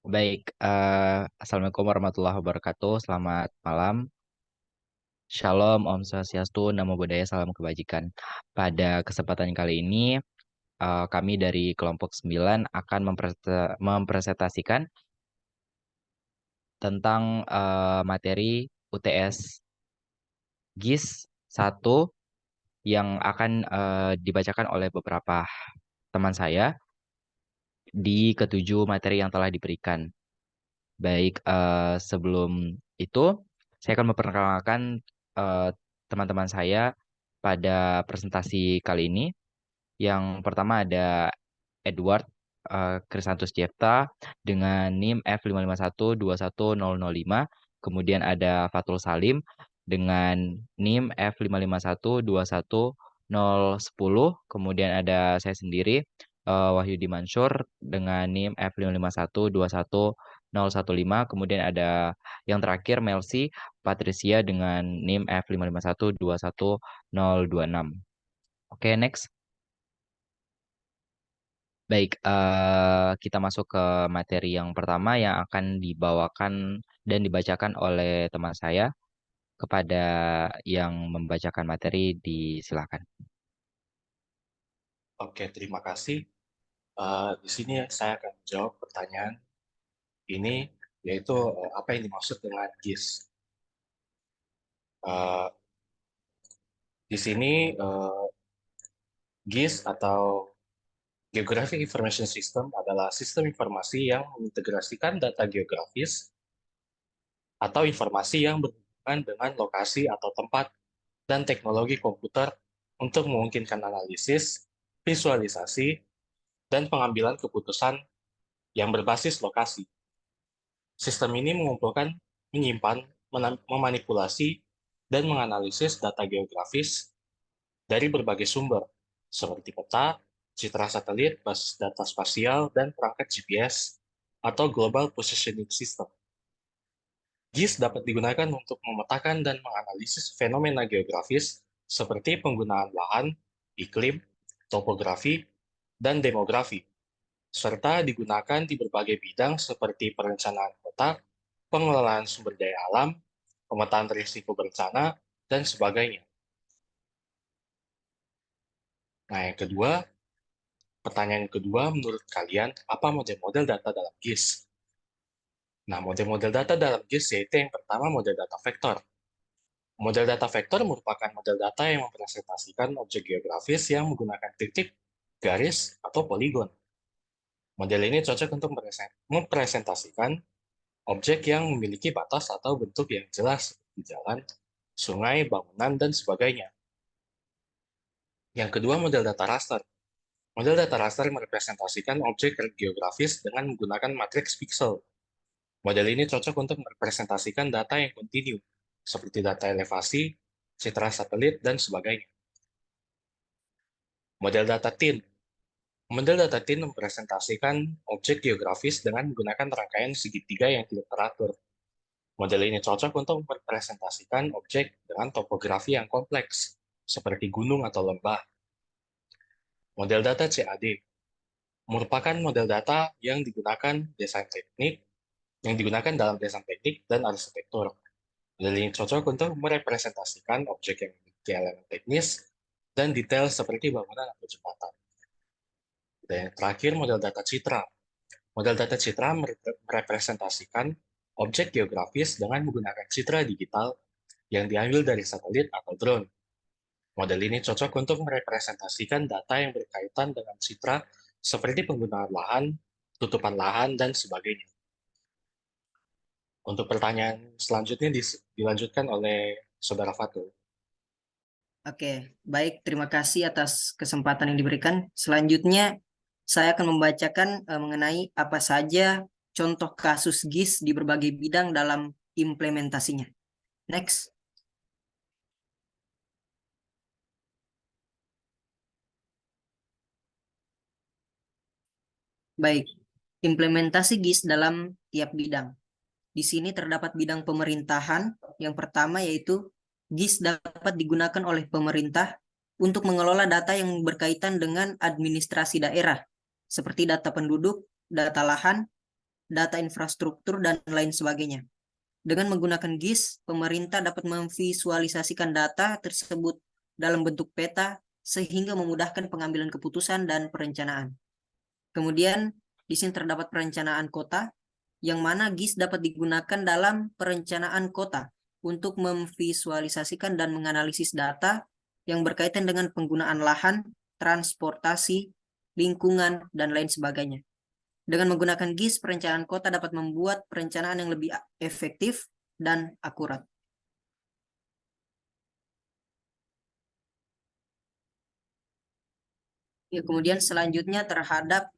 Baik, Assalamualaikum warahmatullahi wabarakatuh. Selamat malam. Shalom, Om Swastiastu, Namo Buddhaya, Salam Kebajikan. Pada kesempatan kali ini, kami dari kelompok 9 akan mempresentasikan tentang materi UTS GIS 1 yang akan dibacakan oleh beberapa teman saya di ketujuh materi yang telah diberikan. Baik, sebelum itu saya akan memperkenalkan eh, teman-teman saya pada presentasi kali ini. Yang pertama ada Edward Krisantus Jepta dengan NIM F551-21005. Kemudian ada Fatul Salim dengan NIM F551-21010. Kemudian ada saya sendiri Wahyudi Mansur dengan NIM F551-21015. Kemudian ada yang terakhir Melsi Patricia dengan NIM F551-21026. Oke, next. Baik, kita masuk ke materi yang pertama yang akan dibawakan dan dibacakan oleh teman saya. Kepada yang membacakan materi, disilakan. Oke, terima kasih. Di sini saya akan menjawab pertanyaan ini, yaitu apa yang dimaksud dengan GIS. Eh, di sini GIS atau Geographic Information System adalah sistem informasi yang mengintegrasikan data geografis atau informasi yang berhubungan dengan lokasi atau tempat dan teknologi komputer untuk memungkinkan analisis, visualisasi, dan pengambilan keputusan yang berbasis lokasi. Sistem ini mengumpulkan, menyimpan, memanipulasi, dan menganalisis data geografis dari berbagai sumber, seperti peta, citra satelit, basis data spasial, dan perangkat GPS atau Global Positioning System. GIS dapat digunakan untuk memetakan dan menganalisis fenomena geografis seperti penggunaan lahan, iklim, topografi, dan demografi, serta digunakan di berbagai bidang seperti perencanaan kota, pengelolaan sumber daya alam, pemetaan risiko bencana, dan sebagainya. Nah, pertanyaan kedua, menurut kalian, apa model-model data dalam GIS? Nah, model-model data dalam GIS yaitu yang pertama model data vektor. Model data vektor merupakan model data yang mempresentasikan objek geografis yang menggunakan titik, garis, atau poligon. Model ini cocok untuk mempresentasikan objek yang memiliki batas atau bentuk yang jelas seperti jalan, sungai, bangunan, dan sebagainya. Yang kedua, model data raster. Model data raster merepresentasikan objek geografis dengan menggunakan matriks pixel. Model ini cocok untuk merepresentasikan data yang kontinu, seperti data elevasi, citra satelit, dan sebagainya. Model data tin. Model data tin merepresentasikan objek geografis dengan menggunakan rangkaian segitiga yang tidak teratur. Model ini cocok untuk merepresentasikan objek dengan topografi yang kompleks, seperti gunung atau lembah. Model data CAD merupakan model data yang digunakan dalam desain teknik dan arsitektur. Model ini cocok untuk merepresentasikan objek yang memiliki elemen teknis dan detail seperti bangunan atau jembatan. Dan yang terakhir, model data citra. Model data citra merepresentasikan objek geografis dengan menggunakan citra digital yang diambil dari satelit atau drone. Model ini cocok untuk merepresentasikan data yang berkaitan dengan citra seperti penggunaan lahan, tutupan lahan, dan sebagainya. Untuk pertanyaan selanjutnya dilanjutkan oleh Saudara Fatul. Oke, baik. Terima kasih atas kesempatan yang diberikan. Selanjutnya, saya akan membacakan mengenai apa saja contoh kasus GIS di berbagai bidang dalam implementasinya. Next. Baik, implementasi GIS dalam tiap bidang. Di sini terdapat bidang pemerintahan. Yang pertama yaitu GIS dapat digunakan oleh pemerintah untuk mengelola data yang berkaitan dengan administrasi daerah, seperti data penduduk, data lahan, data infrastruktur, dan lain sebagainya. Dengan menggunakan GIS, pemerintah dapat memvisualisasikan data tersebut dalam bentuk peta sehingga memudahkan pengambilan keputusan dan perencanaan. Kemudian, di sini terdapat perencanaan kota, yang mana GIS dapat digunakan dalam perencanaan kota untuk memvisualisasikan dan menganalisis data yang berkaitan dengan penggunaan lahan, transportasi, lingkungan, dan lain sebagainya. Dengan menggunakan GIS, perencanaan kota dapat membuat perencanaan yang lebih efektif dan akurat. Ya, kemudian selanjutnya terhadap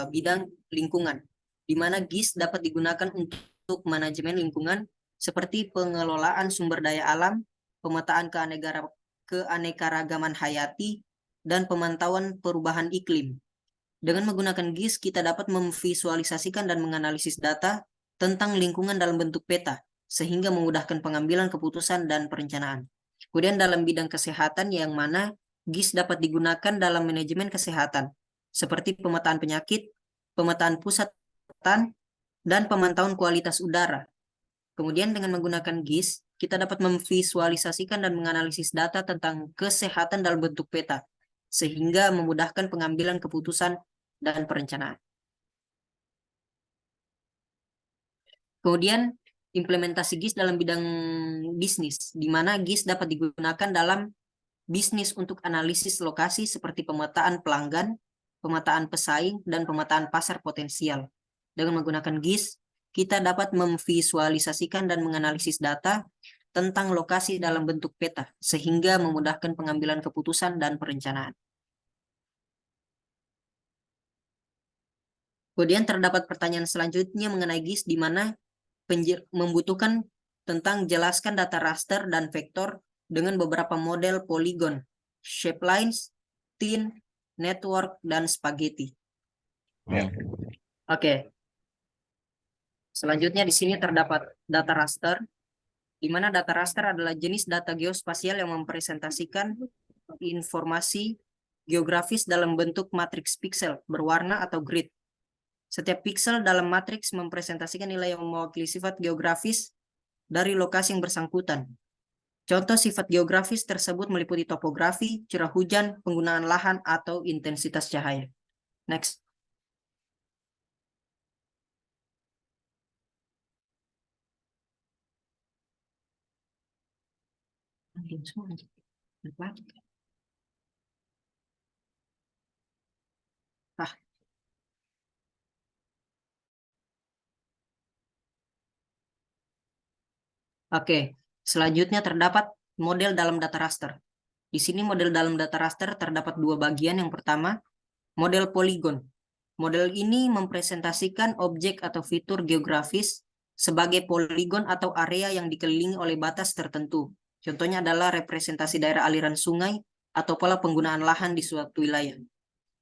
bidang lingkungan, di mana GIS dapat digunakan untuk manajemen lingkungan seperti pengelolaan sumber daya alam, pemetaan keanekaragaman hayati, dan pemantauan perubahan iklim. Dengan menggunakan GIS, kita dapat memvisualisasikan dan menganalisis data tentang lingkungan dalam bentuk peta, sehingga memudahkan pengambilan keputusan dan perencanaan. Kemudian dalam bidang kesehatan, yang mana GIS dapat digunakan dalam manajemen kesehatan, seperti pemetaan penyakit, pemetaan pusat dan pemantauan kualitas udara. Kemudian dengan menggunakan GIS, kita dapat memvisualisasikan dan menganalisis data tentang kesehatan dalam bentuk peta, sehingga memudahkan pengambilan keputusan dan perencanaan. Kemudian implementasi GIS dalam bidang bisnis, di mana GIS dapat digunakan dalam bisnis untuk analisis lokasi seperti pemetaan pelanggan, pemetaan pesaing, dan pemetaan pasar potensial. Dengan menggunakan GIS, kita dapat memvisualisasikan dan menganalisis data tentang lokasi dalam bentuk peta, sehingga memudahkan pengambilan keputusan dan perencanaan. Kemudian terdapat pertanyaan selanjutnya mengenai GIS, di mana membutuhkan tentang jelaskan data raster dan vektor dengan beberapa model poligon, shape lines, thin, network, dan spaghetti. Ya. Oke. Selanjutnya di sini terdapat data raster, di mana data raster adalah jenis data geospasial yang mempresentasikan informasi geografis dalam bentuk matriks pixel berwarna atau grid. Setiap pixel dalam matriks mempresentasikan nilai yang mewakili sifat geografis dari lokasi yang bersangkutan. Contoh sifat geografis tersebut meliputi topografi, curah hujan, penggunaan lahan, atau intensitas cahaya. Next. Oke, selanjutnya terdapat model dalam data raster. Di sini model dalam data raster terdapat dua bagian. Yang pertama, model poligon. Model ini mempresentasikan objek atau fitur geografis sebagai poligon atau area yang dikelilingi oleh batas tertentu. Contohnya adalah representasi daerah aliran sungai atau pola penggunaan lahan di suatu wilayah.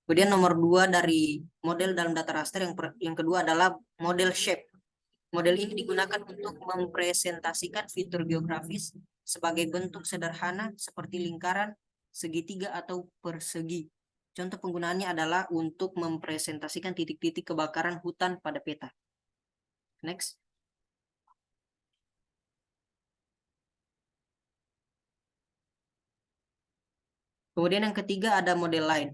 Kemudian nomor dua dari model dalam data raster yang kedua adalah model shape. Model ini digunakan untuk mempresentasikan fitur geografis sebagai bentuk sederhana seperti lingkaran, segitiga, atau persegi. Contoh penggunaannya adalah untuk mempresentasikan titik-titik kebakaran hutan pada peta. Next. Kemudian yang ketiga ada model lain.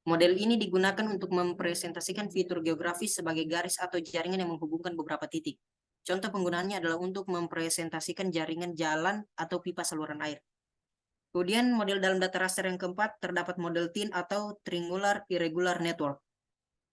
Model ini digunakan untuk mempresentasikan fitur geografis sebagai garis atau jaringan yang menghubungkan beberapa titik. Contoh penggunaannya adalah untuk mempresentasikan jaringan jalan atau pipa saluran air. Kemudian model dalam data raster yang keempat terdapat model thin atau triangular irregular network.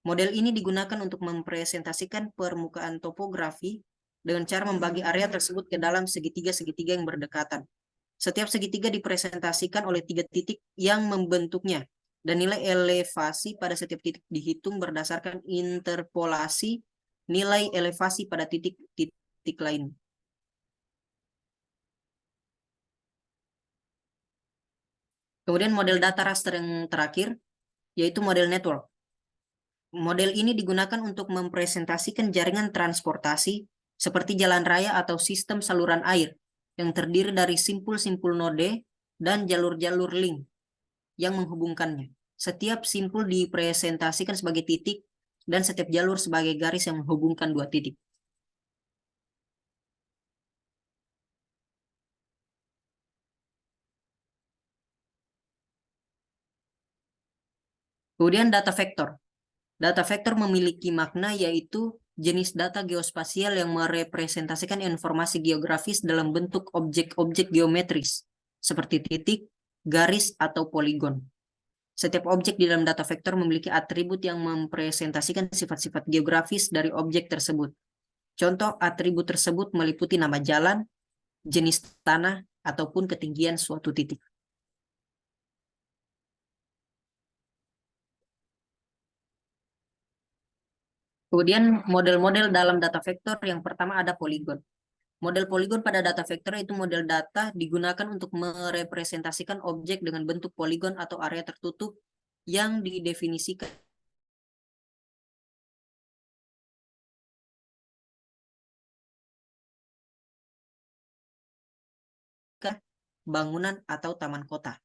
Model ini digunakan untuk mempresentasikan permukaan topografi dengan cara membagi area tersebut ke dalam segitiga-segitiga yang berdekatan. Setiap segitiga dipresentasikan oleh 3 titik yang membentuknya, dan nilai elevasi pada setiap titik dihitung berdasarkan interpolasi nilai elevasi pada titik-titik lain. Kemudian model data raster yang terakhir, yaitu model network. Model ini digunakan untuk mempresentasikan jaringan transportasi seperti jalan raya atau sistem saluran air yang terdiri dari simpul-simpul node dan jalur-jalur link yang menghubungkannya. Setiap simpul dipresentasikan sebagai titik dan setiap jalur sebagai garis yang menghubungkan dua titik. Kemudian data vektor. Data vektor memiliki makna yaitu jenis data geospasial yang merepresentasikan informasi geografis dalam bentuk objek-objek geometris, seperti titik, garis, atau poligon. Setiap objek di dalam data vektor memiliki atribut yang mempresentasikan sifat-sifat geografis dari objek tersebut. Contoh atribut tersebut meliputi nama jalan, jenis tanah, ataupun ketinggian suatu titik. Kemudian model-model dalam data vektor yang pertama ada poligon. Model poligon pada data vektor itu model data digunakan untuk merepresentasikan objek dengan bentuk poligon atau area tertutup yang didefinisikan bangunan atau taman kota.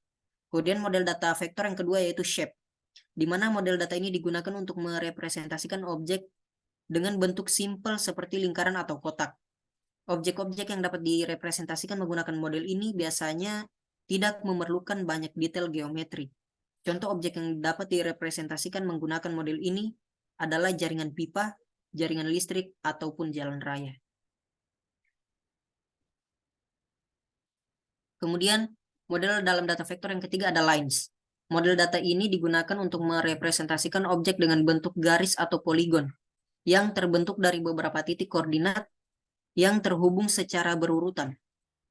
Kemudian model data vektor yang kedua yaitu shape, di mana model data ini digunakan untuk merepresentasikan objek dengan bentuk simpel seperti lingkaran atau kotak. Objek-objek yang dapat direpresentasikan menggunakan model ini biasanya tidak memerlukan banyak detail geometri. Contoh objek yang dapat direpresentasikan menggunakan model ini adalah jaringan pipa, jaringan listrik, ataupun jalan raya. Kemudian model dalam data vektor yang ketiga ada lines. Model data ini digunakan untuk merepresentasikan objek dengan bentuk garis atau poligon yang terbentuk dari beberapa titik koordinat yang terhubung secara berurutan.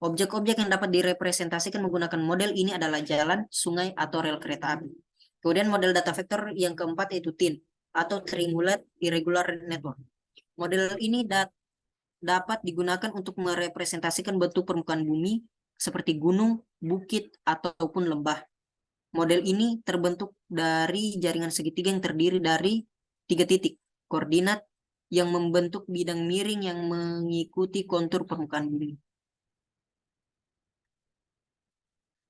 Objek-objek yang dapat direpresentasikan menggunakan model ini adalah jalan, sungai, atau rel kereta api. Kemudian model data vektor yang keempat yaitu TIN atau Triangulate Irregular Network. Model ini dapat digunakan untuk merepresentasikan bentuk permukaan bumi seperti gunung, bukit, ataupun lembah. Model ini terbentuk dari jaringan segitiga yang terdiri dari 3 titik koordinat yang membentuk bidang miring yang mengikuti kontur permukaan bumi.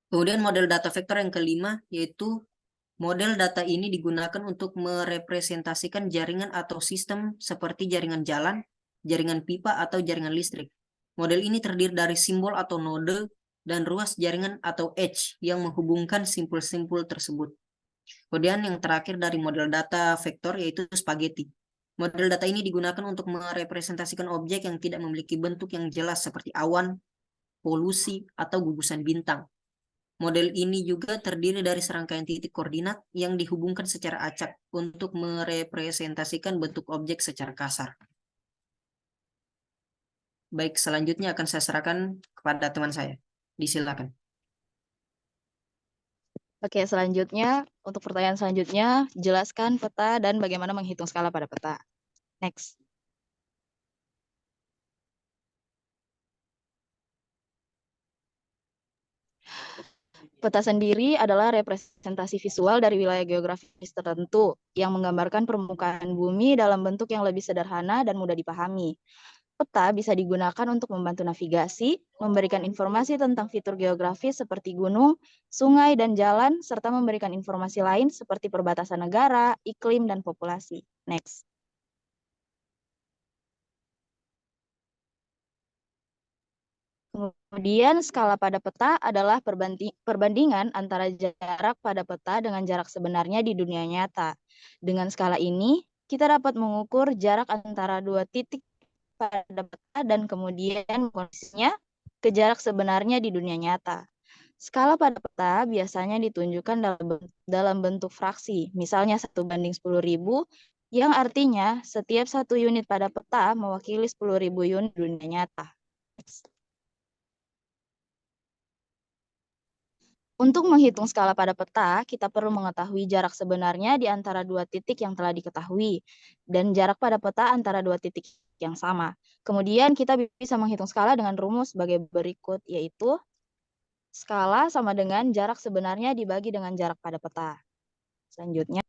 Kemudian model data vektor yang kelima yaitu model data ini digunakan untuk merepresentasikan jaringan atau sistem seperti jaringan jalan, jaringan pipa, atau jaringan listrik. Model ini terdiri dari simbol atau node dan ruas jaringan atau edge yang menghubungkan simpul-simpul tersebut. Kemudian yang terakhir dari model data vektor yaitu spaghetti. Model data ini digunakan untuk merepresentasikan objek yang tidak memiliki bentuk yang jelas seperti awan, polusi, atau gugusan bintang. Model ini juga terdiri dari serangkaian titik koordinat yang dihubungkan secara acak untuk merepresentasikan bentuk objek secara kasar. Baik, selanjutnya akan saya serahkan kepada teman saya. Disilakan. Oke, selanjutnya untuk pertanyaan selanjutnya, jelaskan peta dan bagaimana menghitung skala pada peta. Next. Peta sendiri adalah representasi visual dari wilayah geografis tertentu yang menggambarkan permukaan bumi dalam bentuk yang lebih sederhana dan mudah dipahami. Peta bisa digunakan untuk membantu navigasi, memberikan informasi tentang fitur geografis seperti gunung, sungai, dan jalan, serta memberikan informasi lain seperti perbatasan negara, iklim, dan populasi. Next. Kemudian skala pada peta adalah perbandingan antara jarak pada peta dengan jarak sebenarnya di dunia nyata. Dengan skala ini, kita dapat mengukur jarak antara dua titik pada peta dan kemudian kondisinya ke jarak sebenarnya di dunia nyata. Skala pada peta biasanya ditunjukkan dalam bentuk fraksi, misalnya 1/10.000, yang artinya setiap 1 unit pada peta mewakili 10.000 unit dunia nyata. Untuk menghitung skala pada peta, kita perlu mengetahui jarak sebenarnya di antara dua titik yang telah diketahui, dan jarak pada peta antara dua titik yang sama. Kemudian kita bisa menghitung skala dengan rumus sebagai berikut, yaitu skala sama dengan jarak sebenarnya dibagi dengan jarak pada peta. Selanjutnya,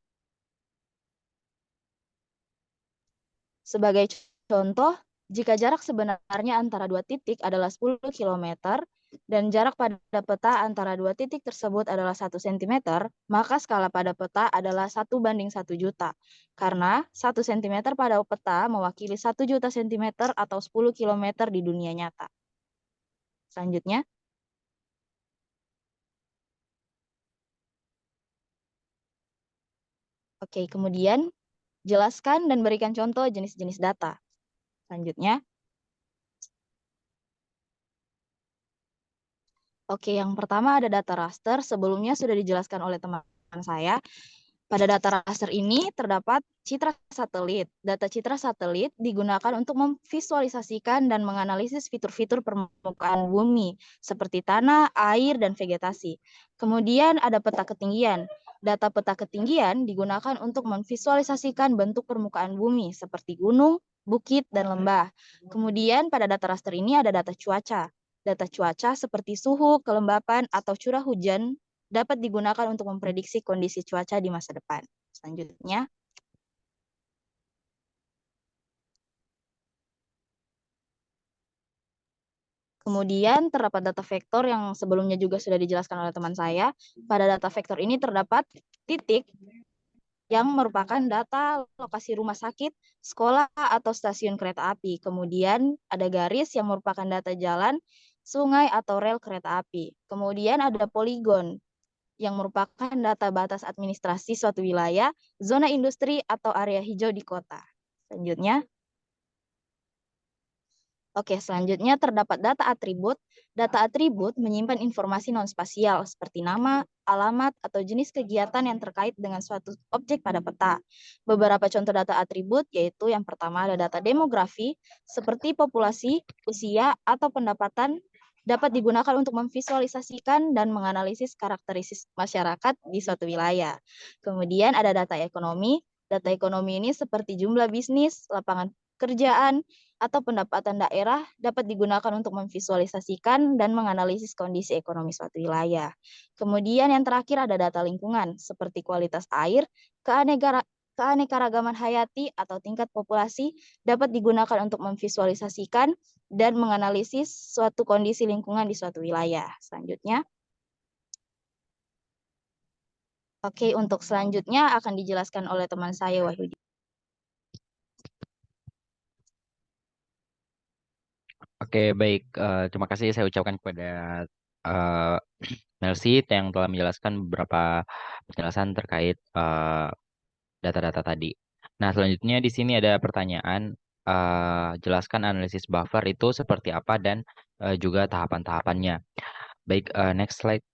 sebagai contoh, jika jarak sebenarnya antara dua titik adalah 10 km, dan jarak pada peta antara dua titik tersebut adalah 1 cm, maka skala pada peta adalah 1:1 juta. Karena 1 cm pada peta mewakili 1 juta cm atau 10 km di dunia nyata. Selanjutnya, oke, kemudian jelaskan dan berikan contoh jenis-jenis data. Selanjutnya, oke, yang pertama ada data raster. Sebelumnya sudah dijelaskan oleh teman saya. Pada data raster ini terdapat citra satelit. Data citra satelit digunakan untuk memvisualisasikan dan menganalisis fitur-fitur permukaan bumi, seperti tanah, air, dan vegetasi. Kemudian ada peta ketinggian. Data peta ketinggian digunakan untuk memvisualisasikan bentuk permukaan bumi, seperti gunung, bukit, dan lembah. Kemudian pada data raster ini ada data cuaca. Data cuaca seperti suhu, kelembapan, atau curah hujan dapat digunakan untuk memprediksi kondisi cuaca di masa depan. Selanjutnya, kemudian terdapat data vektor yang sebelumnya juga sudah dijelaskan oleh teman saya. Pada data vektor ini terdapat titik yang merupakan data lokasi rumah sakit, sekolah, atau stasiun kereta api. Kemudian ada garis yang merupakan data jalan, sungai, atau rel kereta api. Kemudian ada poligon yang merupakan data batas administrasi suatu wilayah, zona industri, atau area hijau di kota. Selanjutnya, selanjutnya terdapat data atribut. Data atribut menyimpan informasi non-spasial seperti nama, alamat, atau jenis kegiatan yang terkait dengan suatu objek pada peta. Beberapa contoh data atribut yaitu yang pertama ada data demografi seperti populasi, usia, atau pendapatan dapat digunakan untuk memvisualisasikan dan menganalisis karakteristik masyarakat di suatu wilayah. Kemudian ada data ekonomi. Data ekonomi ini seperti jumlah bisnis, lapangan pekerjaan, atau pendapatan daerah dapat digunakan untuk memvisualisasikan dan menganalisis kondisi ekonomi suatu wilayah. Kemudian yang terakhir ada data lingkungan, seperti kualitas air, keanekaragaman hayati, atau tingkat populasi dapat digunakan untuk memvisualisasikan dan menganalisis suatu kondisi lingkungan di suatu wilayah. Selanjutnya, untuk selanjutnya akan dijelaskan oleh teman saya, Wahyudi. Oke, baik. Terima kasih saya ucapkan kepada uh, Melsi yang telah menjelaskan beberapa penjelasan terkait data-data tadi. Nah, selanjutnya di sini ada pertanyaan. Jelaskan analisis buffer itu seperti apa dan juga tahapan-tahapannya. Baik, next slide.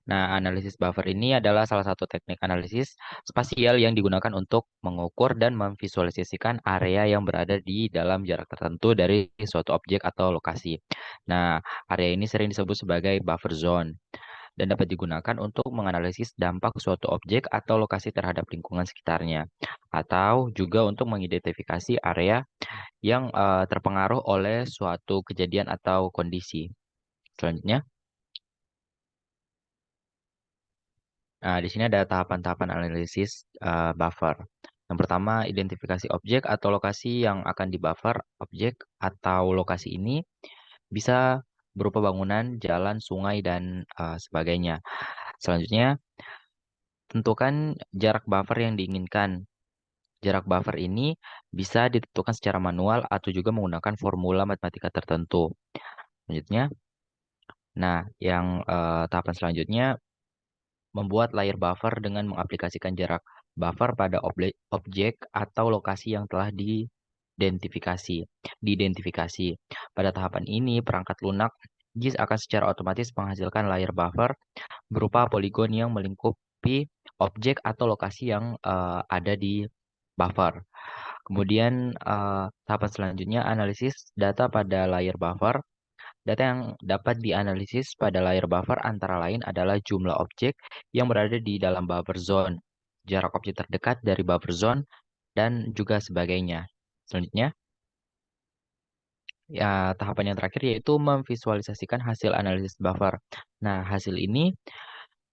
Nah, analisis buffer ini adalah salah satu teknik analisis spasial yang digunakan untuk mengukur dan memvisualisasikan area yang berada di dalam jarak tertentu dari suatu objek atau lokasi. Nah, area ini sering disebut sebagai buffer zone dan dapat digunakan untuk menganalisis dampak suatu objek atau lokasi terhadap lingkungan sekitarnya, atau juga untuk mengidentifikasi area yang terpengaruh oleh suatu kejadian atau kondisi. Selanjutnya. Nah, di sini ada tahapan-tahapan analisis buffer. Yang pertama, identifikasi objek atau lokasi yang akan di-buffer. Objek atau lokasi ini bisa berupa bangunan, jalan, sungai, dan sebagainya. Selanjutnya, tentukan jarak buffer yang diinginkan. Jarak buffer ini bisa ditentukan secara manual atau juga menggunakan formula matematika tertentu. Selanjutnya, nah, yang tahapan selanjutnya, membuat layer buffer dengan mengaplikasikan jarak buffer pada objek atau lokasi yang telah diidentifikasi. Pada tahapan ini, perangkat lunak GIS akan secara otomatis menghasilkan layer buffer berupa poligon yang melingkupi objek atau lokasi yang ada di buffer. Kemudian tahapan selanjutnya analisis data pada layer buffer. Data yang dapat dianalisis pada layer buffer antara lain adalah jumlah objek yang berada di dalam buffer zone, jarak objek terdekat dari buffer zone, dan juga sebagainya. Selanjutnya, ya tahapan yang terakhir yaitu memvisualisasikan hasil analisis buffer. Nah, hasil ini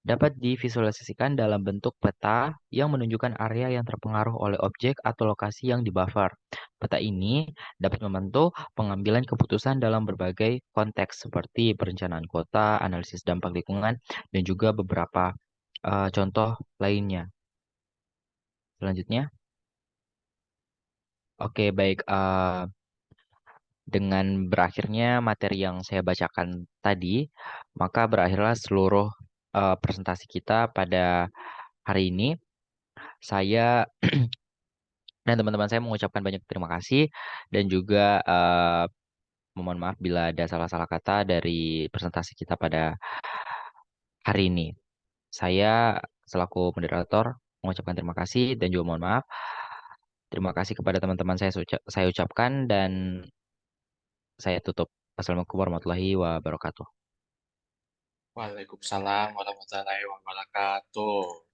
dapat divisualisasikan dalam bentuk peta yang menunjukkan area yang terpengaruh oleh objek atau lokasi yang dibuffer. Peta ini dapat membantu pengambilan keputusan dalam berbagai konteks seperti perencanaan kota, analisis dampak lingkungan, dan juga beberapa contoh lainnya. Selanjutnya, oke baik. Dengan berakhirnya materi yang saya bacakan tadi, maka berakhirlah seluruh presentasi kita pada hari ini. Saya dan teman-teman saya mengucapkan banyak terima kasih dan juga mohon maaf bila ada salah-salah kata dari presentasi kita pada hari ini. Saya selaku moderator mengucapkan terima kasih dan juga mohon maaf. Terima kasih kepada teman-teman saya ucapkan dan saya tutup. Assalamualaikum warahmatullahi wabarakatuh. Waalaikumsalam warahmatullahi wabarakatuh.